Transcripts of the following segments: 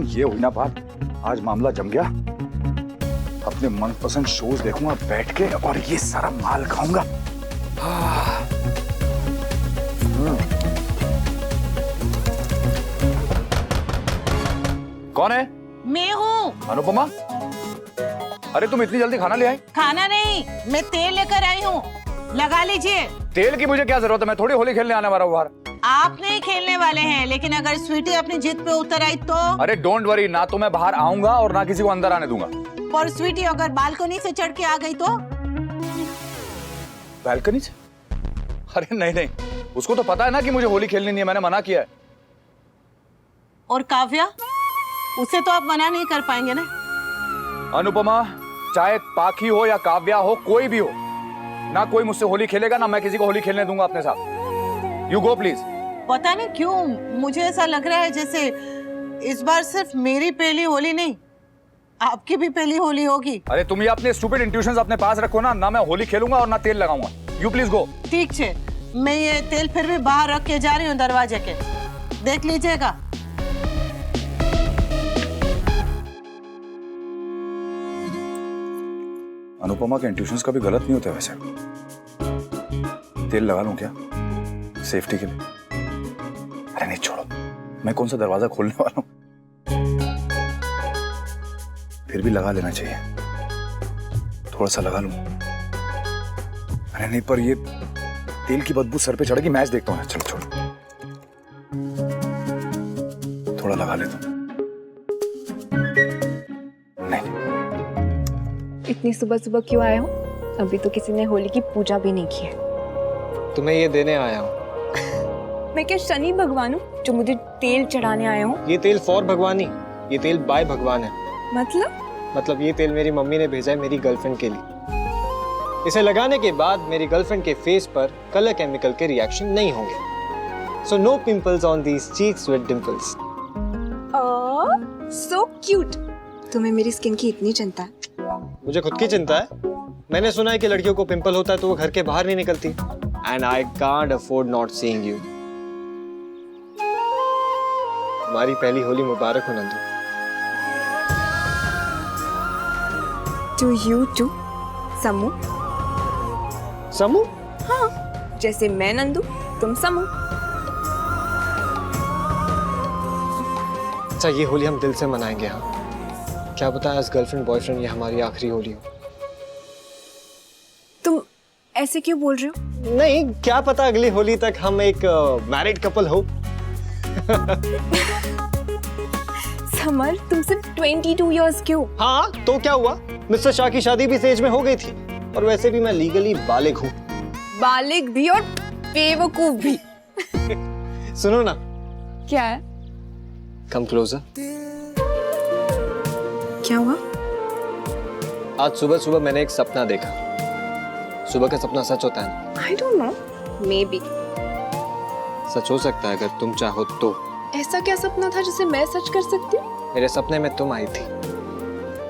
ये हुई ना बात, आज मामला जम गया। अपने मनपसंद शोज देखूंगा बैठ के और ये सारा माल खाऊंगा। कौन है? मैं हूँ। अनुपमा, अरे तुम इतनी जल्दी खाना ले आई? खाना नहीं, मैं तेल लेकर आई हूँ, लगा लीजिए। तेल की मुझे क्या जरूरत है? मैं थोड़ी होली खेलने आने वाला हूँ बाहर। आप नहीं खेलने वाले हैं, लेकिन अगर स्वीटी अपनी जिद पे उतर आई तो? अरे डोंट वरी, ना तो मैं बाहर आऊंगा और ना किसी को अंदर आने दूंगा। और स्वीटी अगर बालकनी से चढ़ के आ गई तो? बालकनी से? अरे नहीं नहीं, उसको तो पता है ना कि मुझे होली खेलनी नहीं है, मैंने मना किया है। और काव्या, उसे तो आप मना नहीं कर पाएंगे ना? अनुपमा, चाहे पाखी हो या काव्या हो, कोई भी हो, ना कोई मुझसे होली खेलेगा ना मैं किसी को होली खेलने दूंगा अपने साथ। You go please. पता नहीं क्यों मुझे ऐसा लग रहा है जैसे इस बार सिर्फ मेरी पहली होली नहीं, आपकी भी पहली होली होगी। अरे तुम ये अपने स्टूपिड इंट्यूशंस अपने पास रखो ना, ना मैं होली खेलूंगा और ना तेल लगाऊंगा। You please go. ठीक है, मैं ये तेल फिर भी बाहर रख के जा रही हूँ दरवाजे के, देख लीजिएगा। अनुपमा के इंट्यूशंस कभी गलत नहीं होते वैसे। तेल लगा लूं क्या सेफ्टी के लिए? अरे नहीं छोड़ो, मैं कौन सा दरवाजा खोलने वाला हूं, फिर भी लगा लेना चाहिए। थोड़ा सा लगा लूं। अरे नहीं, पर ये तेल की बदबू सर पे चढ़ेगी, मैच देखता हूं। चलो छोड़ो, थोड़ा लगा लेता हूं। इतनी सुबह सुबह क्यों आए हो? अभी तो किसी ने होली की पूजा भी नहीं की है। तुम्हें ये देने आया हूँ। मैं क्या शनि भगवान हूँ जो मुझे तेल चढ़ाने आया हूँ? ये तेल फॉर भगवानी, ये तेल बाय भगवान है। मतलब ये तेल मेरी मम्मी ने भेजा है मेरी गर्लफ्रेंड के लिए। इसे लगाने के बाद मेरी गर्लफ्रेंड के फेस पर कलर केमिकल के रिएक्शन नहीं होंगे। So no pimples on these cheeks with dimples. So cute. तुम्हें मेरी स्किन की इतनी चिंता है? मुझे खुद की चिंता है। मैंने सुना है कि लड़कियों को पिंपल होता है तो वो घर के बाहर नहीं निकलती। And I can't afford not seeing you. तुम्हारी पहली होली मुबारक हो नंदू। टू यू टू समू। समू? हाँ, जैसे मैं नंदू तुम समू। अच्छा, ये होली हम दिल से मनाएंगे। हाँ, क्या पता एज गर्लफ्रेंड बॉयफ्रेंड ये हमारी आखिरी होली हो। तुम ऐसे क्यों बोल रहे हो? नहीं, क्या पता अगली होली तक हम एक मैरिड कपल हो। समर, तुम सिर्फ 22 इयर्स क्यों? हाँ, तो क्या हुआ? मिस्टर शाह की शादी भी इस एज में हो गई थी, और वैसे भी मैं लीगली बालिग हूँ। बालिग भी और बेवकूफ भी। सुनो ना। क्या है? Come closer. क्या हुआ? आज सुबह सुबह मैंने एक सपना देखा। सुबह का सपना सच होता है? I don't know, maybe। सच हो सकता है अगर तुम चाहो तो। ऐसा क्या सपना था जिसे मैं सच कर सकती हूँ? मेरे सपने में तुम आई थी।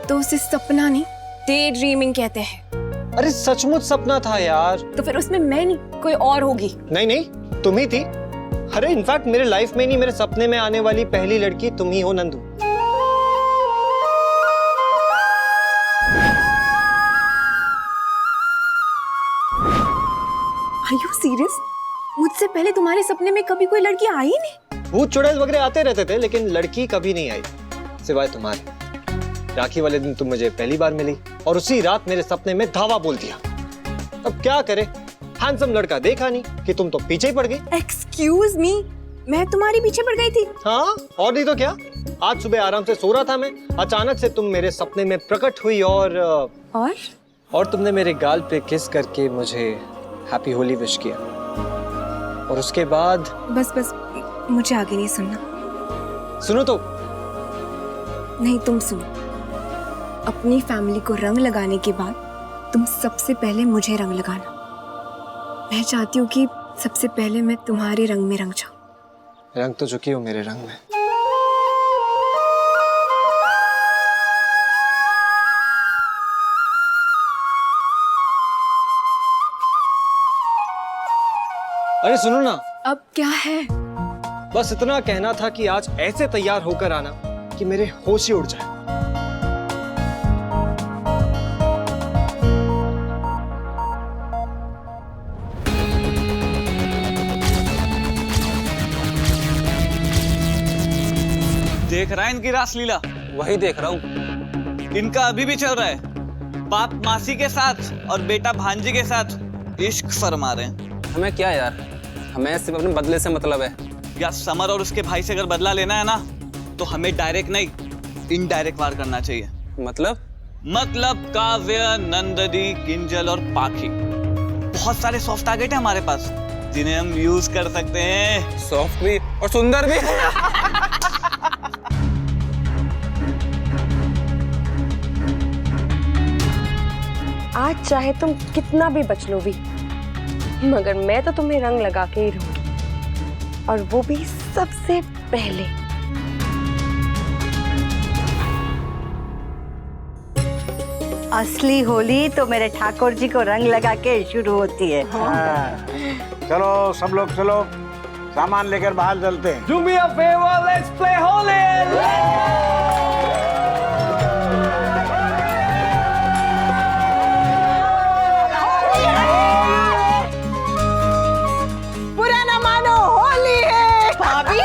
तो उसे सपना नहीं, डे ड्रीमिंग कहते हैं। अरे सचमुच सपना था यार। तो फिर उसमें मैं नहीं, कोई और होगी। नहीं नहीं, तुम ही थी। अरे इनफैक्ट मेरे लाइफ में नहीं, मेरे सपने में आने वाली पहली लड़की तुम ही हो नंदू। Are you serious? मुझसे पहले तुम्हारे सपने में कभी कोई लड़की आई नहीं? भूत चुड़ैल वगैरह आते रहते थे, लेकिन लड़की कभी नहीं आई सिवाय तुम्हारे। राखी वाले दिन तुम मुझे पहली बार मिली और उसी रात मेरे सपने में धावा बोल दिया। अब क्या करे, हैंडसम लड़का देखा नहीं कि तुम तो पीछे ही पड़ गई। Excuse me, मैं तुम्हारे पीछे पड़ गई थी? हाँ, और नहीं तो क्या। आज सुबह आराम से सो रहा था मैं, अचानक से तुम मेरे सपने में प्रकट हुई और तुमने मेरे गाल पे किस करके मुझे हैप्पी होली विश किया। और उसके बाद बस मुझे आगे नहीं सुनना। सुनो तो। नहीं, तुम सुनो। अपनी फैमिली को रंग लगाने के बाद तुम सबसे पहले मुझे रंग लगाना। मैं चाहती हूँ कि सबसे पहले मैं तुम्हारे रंग में रंग जाऊं। रंग तो चुकी हो मेरे रंग में। अरे सुनो ना। अब क्या है? बस इतना कहना था कि आज ऐसे तैयार होकर आना कि मेरे होश ही उड़ जाए। देख रहा है इनकी रासलीला? वही देख रहा हूँ। इनका अभी भी चल रहा है। बाप मासी के साथ और बेटा भांजी के साथ इश्क फरमा रहे हैं। हमें क्या यार, हमें सिर्फ अपने बदले से मतलब है। या समर और उसके भाई से अगर बदला लेना है ना, तो हमें डायरेक्ट नहीं इनडायरेक्ट वार करना चाहिए। मतलब काव्य, नंदनी, किंजल और पाखी, बहुत सारे सॉफ्ट टारगेट है हमारे पास जिन्हें हम यूज कर सकते हैं। सॉफ्ट भी और सुंदर भी। आज चाहे तुम कितना भी बच लो भी, मगर मैं तो तुम्हें रंग लगा के ही रहूंगी, और वो भी सबसे पहले। असली होली तो मेरे ठाकुर जी को रंग लगा के शुरू होती है। चलो सब लोग चलो, सामान लेकर बाहर चलते हैं। Do me a favor, let's play Holi! बुरा ना मानो, होली है। भाभी,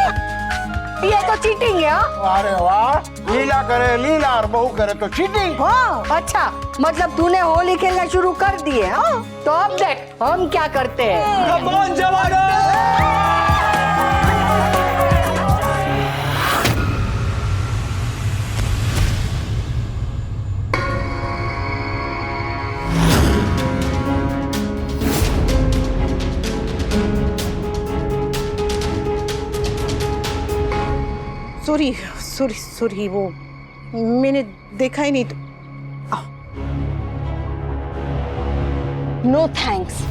ये तो चीटिंग है। अरे वाह, लीला करे लीला और बहू करे तो चीटिंग। हाँ, अच्छा, मतलब तूने होली खेलना शुरू कर दी है? हाँ? तो अब देख हम क्या करते हैं। Come on, जवानों! सॉरी, वो मैंने देखा ही नहीं। तो नो थैंक्स।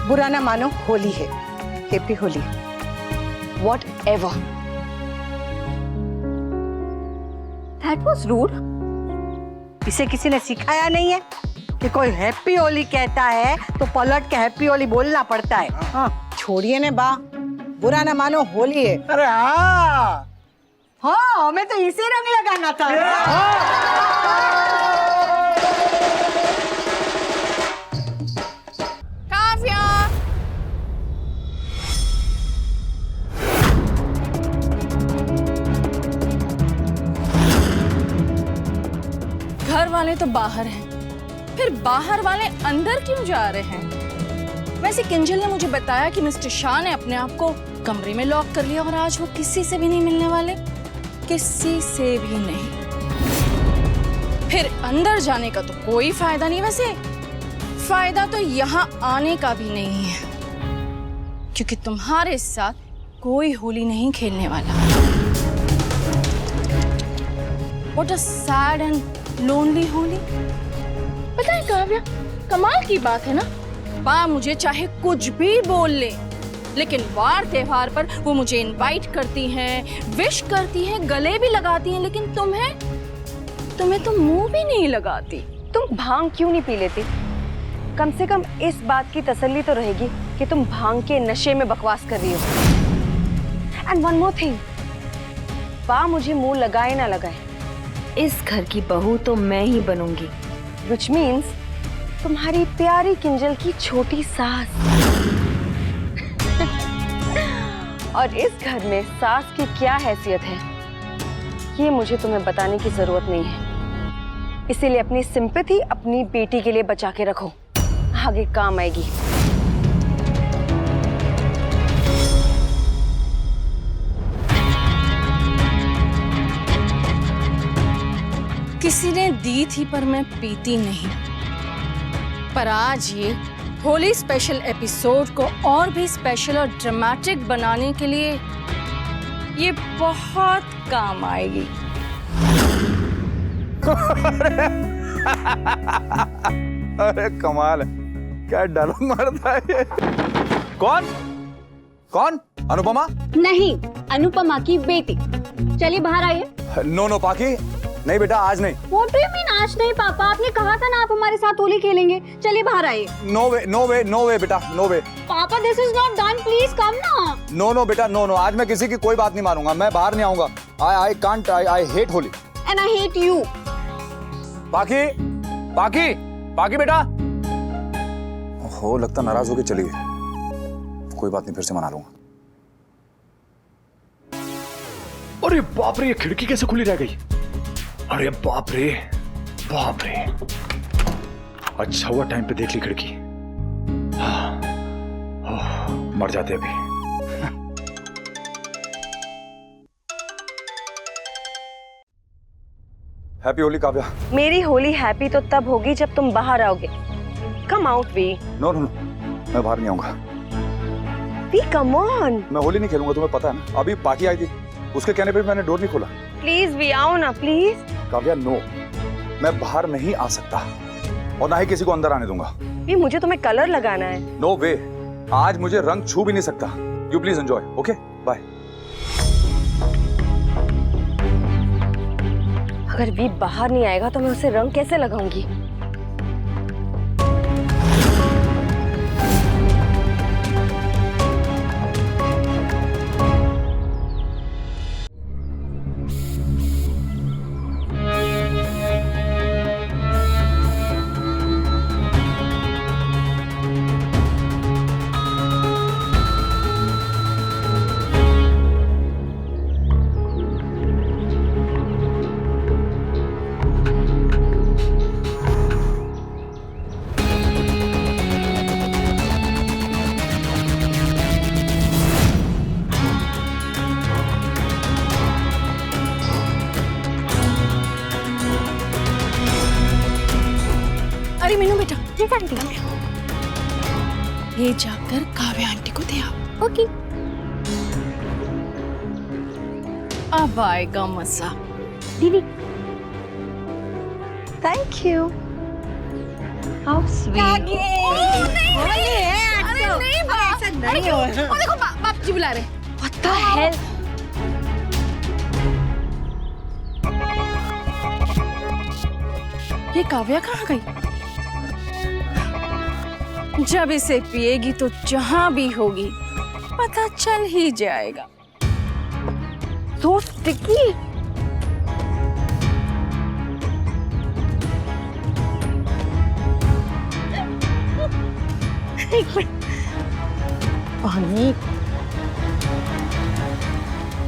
बुरा ना मानो, होली है। Happy Holi. Whatever. That was rude. इसे किसी ने सिखाया नहीं है कि कोई हैप्पी होली कहता है तो पलट के हैप्पी होली बोलना पड़ता है। हाँ, छोड़िए ने बा, बुरा ना मानो, होली है। अरे हाँ, हाँ, हमें तो इसे रंग लगाना था। घर वाले तो बाहर हैं, फिर बाहर वाले अंदर क्यों जा रहे हैं? वैसे किंजल ने मुझे बताया कि मिस्टर शाह ने अपने आप को कमरे में लॉक कर लिया और आज वो किसी से भी नहीं मिलने वाले, किसी से भी नहीं। फिर अंदर जाने का तो कोई फायदा नहीं। वैसे फायदा तो यहाँ आने का भी नहीं है, क्योंकि तुम्हारे साथ कोई होली नहीं खेलने वाला। What a sad and lonely Holi. पता है काव्या, कमाल की बात है ना, बा मुझे चाहे कुछ भी बोल ले, लेकिन वार त्योहार पर वो मुझे इनवाइट करती हैं, विश करती हैं, गले भी लगाती हैं, लेकिन तुम्हें तो मुंह भी नहीं लगाती। तुम भांग क्यों नहीं पी लेती? कम से कम इस बात की तसल्ली तो रहेगी कि तुम भांग के नशे में बकवास कर रही हो। एंड वन मोर थिंग, बा मुझे मुंह लगाए ना लगाए, इस घर की बहू तो मैं ही बनूंगी, which means तुम्हारी प्यारी किंजल की छोटी सास। और इस घर में सास की क्या हैसियत है, ये मुझे तुम्हें बताने की जरूरत नहीं है। इसीलिए अपनी सिंपैथी अपनी बेटी के लिए बचा के रखो, आगे काम आएगी। किसी ने दी थी पर मैं पीती नहीं, पर आज ये होली स्पेशल एपिसोड को और भी स्पेशल और ड्रामेटिक बनाने के लिए ये बहुत काम आएगी। अरे कमाल है, क्या डायलॉग मारता है ये। कौन? अनुपमा? नहीं, अनुपमा की बेटी। चलिए बाहर आइए। नो नो पाकी, नहीं बेटा आज नहीं। What do you mean आज नहीं पापा? आपने कहा था ना आप हमारे साथ होली खेलेंगे। चलिए बाहर आइए। नो वे नो वे नो वे बेटा, नो वे। पापा this is not done, please come ना। नो नो बेटा, नो नो, आज मैं किसी की कोई बात नहीं मानूंगा, मैं बाहर नहीं आऊंगा। I can't, I hate Holi. And I hate you. पाकी, पाकी, पाकी बेटा। हो लगता नाराज होके चली गई। कोई बात नहीं, फिर से मना लूंगा। अरे बाप रे, ये खिड़की कैसे खुली रह गई? अरे बाप रे, बाप रे। अच्छा हुआ टाइम पे देख ली खिड़की। मर जाते अभी। हैप्पी होली काव्या। मेरी होली हैप्पी तो तब होगी जब तुम बाहर आओगे। Come out we. No no no, मैं बाहर नहीं आऊंगा। We come on. मैं होली नहीं खेलूंगा, तुम्हें पता है ना। अभी पाकी आई थी, उसके कहने पे मैंने डोर नहीं खोला। प्लीज वी आओ ना प्लीज। काव्या नो, मैं बाहर नहीं आ सकता और ना ही किसी को अंदर आने दूंगा। ये मुझे तुम्हें कलर लगाना है। नो वे, आज मुझे रंग छू भी नहीं सकता। You please enjoy, okay bye. अगर वी बाहर नहीं आएगा तो मैं उसे रंग कैसे लगाऊंगी? अरे मीनू बेटा, ये जाकर काव्या आंटी को दे आओ। ओके। अब आएगा मजा। दीदी थैंक यू। How sweet. देखो बाप जी बुला रहे। What the hell? ये काव्या कहाँ गई? जब इसे पिएगी तो जहां भी होगी पता चल ही जाएगा। So sticky. पानी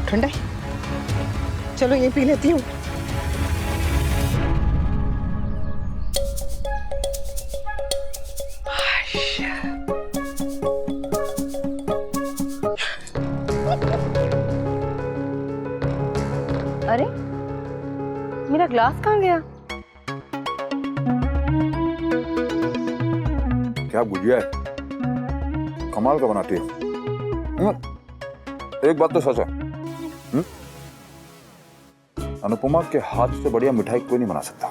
ठंडा है, चलो ये पी लेती हूँ। अरे मेरा ग्लास कहाँ गया? क्या गुजिया है, कमाल का बनाती है। एक बात तो सच है, अनुपमा के हाथ से बढ़िया मिठाई कोई नहीं बना सकता।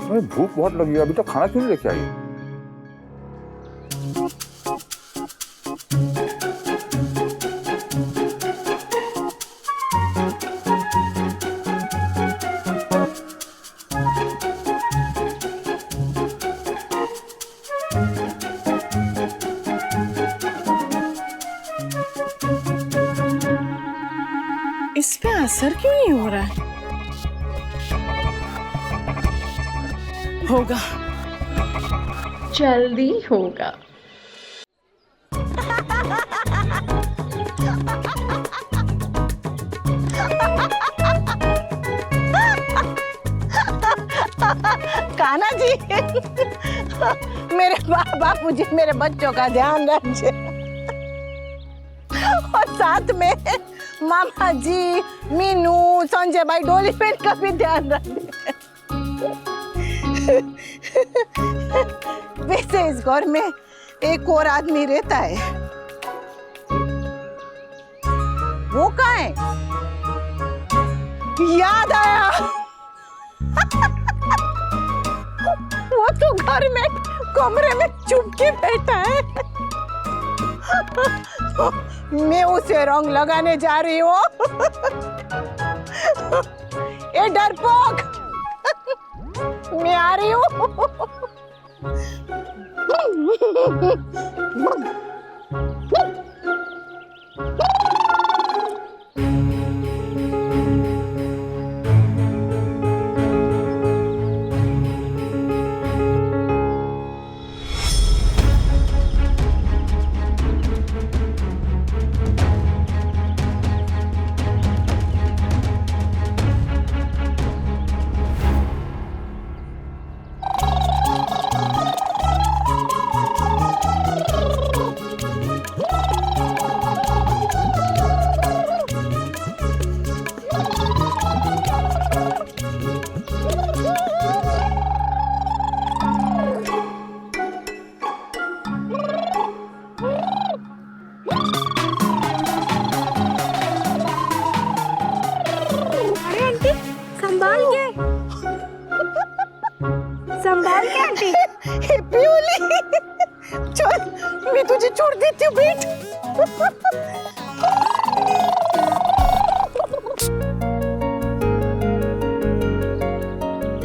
मुझे भूख बहुत लगी है, अभी तक खाना क्यों नहीं लेके आई? इस पे असर क्यों नहीं हो रहा है? होगा, जल्दी होगा। कान्हा जी, मेरे बाप मुझे मेरे बच्चों का ध्यान रखे और साथ में मामा जी, मीनू, संजय भाई, डोली पेट का भी ध्यान रखे। वैसे इस घर में एक और आदमी रहता है, वो कहाँ है? याद आया। वो वो तो घर में कमरे में चुप के बैठा है। मैं उसे रंग लगाने जा रही हूँ। ए डरपोक, मैं आ रही हूँ। संभाल के आंटी। हैप्पी होली। चल मैं तुझे छोड़ देती हूँ, बैठ।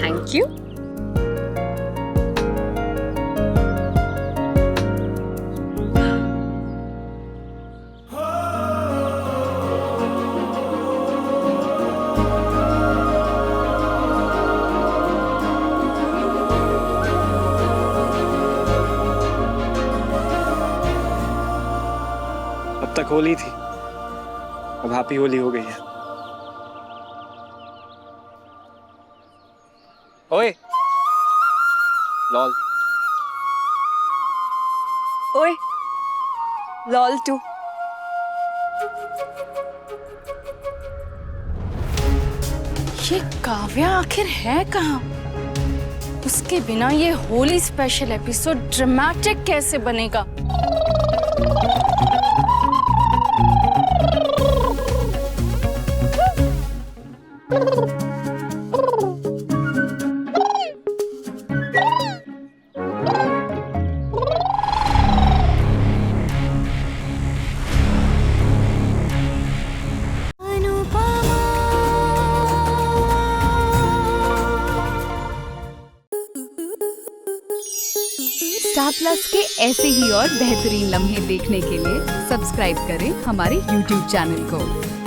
Thank you. अब तक होली थी, अब हैप्पी होली हो गई है। ओए लॉल। ओए लॉल टू। ये काव्या आखिर है कहाँ? उसके बिना ये होली स्पेशल एपिसोड ड्रामेटिक कैसे बनेगा? स्टार प्लस के ऐसे ही और बेहतरीन लम्हे देखने के लिए सब्सक्राइब करें हमारे YouTube चैनल को।